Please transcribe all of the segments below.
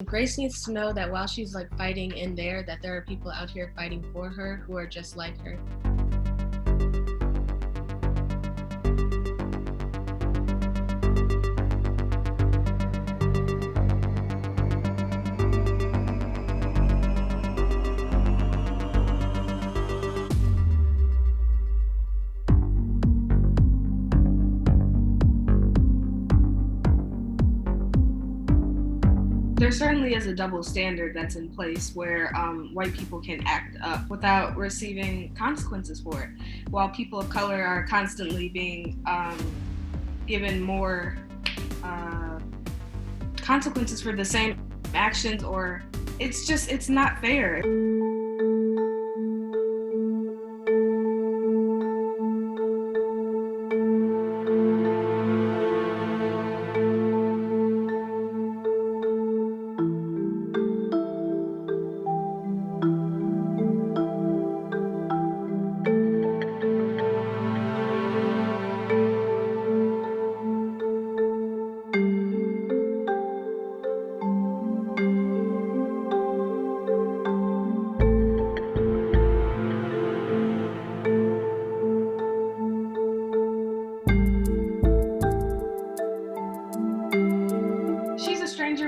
Grace needs to know that while she's fighting in there, that there are people out here fighting for her who are just like her. There certainly is a double standard that's in place where white people can act up without receiving consequences for it, while people of color are constantly being given more consequences for the same actions, or it's not fair.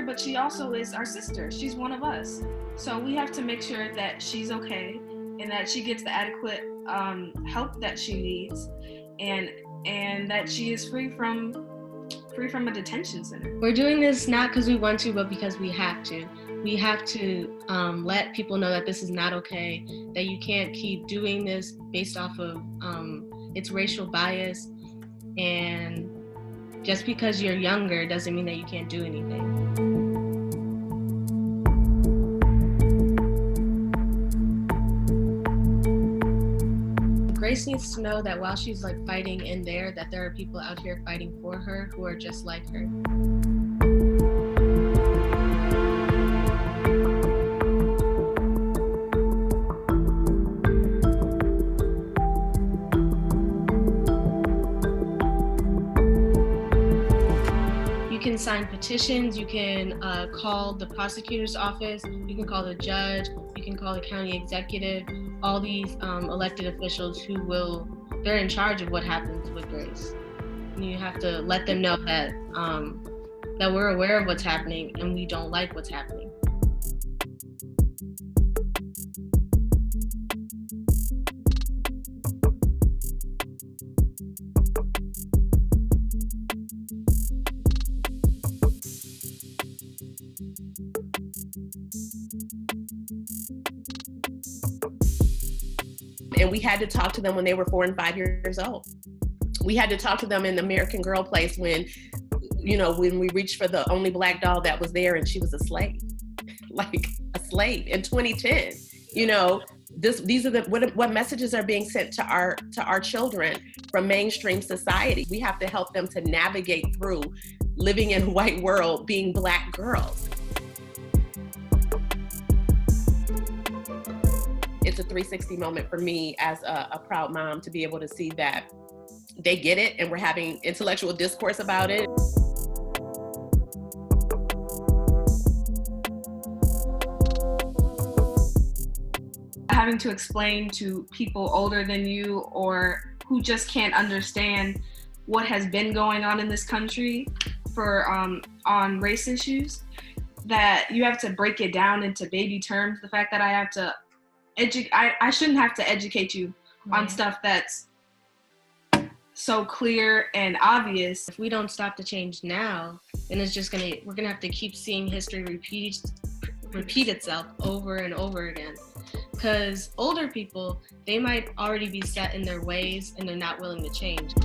But she also is our sister. She's one of us. So we have to make sure that she's okay and that she gets the adequate help that she needs, and that she is free from a detention center. We're doing this not because we want to, but because we have to. We have to let people know that this is not okay, that you can't keep doing this based off of its racial bias, and just because you're younger doesn't mean that you can't do anything. Grace needs to know that while she's fighting in there, that there are people out here fighting for her who are just like her. You can sign petitions, you can call the prosecutor's office, you can call the judge, you can call the county executive, all these elected officials they're in charge of what happens with Grace. And you have to let them know that that we're aware of what's happening and we don't like what's happening. And we had to talk to them when they were 4 and 5 years old. We had to talk to them in the American Girl place when we reached for the only black doll that was there and she was a slave, a slave in 2010. These are what messages are being sent to our children from mainstream society. We have to help them to navigate through living in a white world, being black girls. It's a 360 moment for me as a proud mom to be able to see that they get it and we're having intellectual discourse about it. Having to explain to people older than you or who just can't understand what has been going on in this country for on race issues, that you have to break it down into baby terms. The fact that I have to I shouldn't have to educate you on stuff that's so clear and obvious. If we don't stop the change now, then we're gonna have to keep seeing history repeat itself over and over again. Because older people, they might already be set in their ways and they're not willing to change.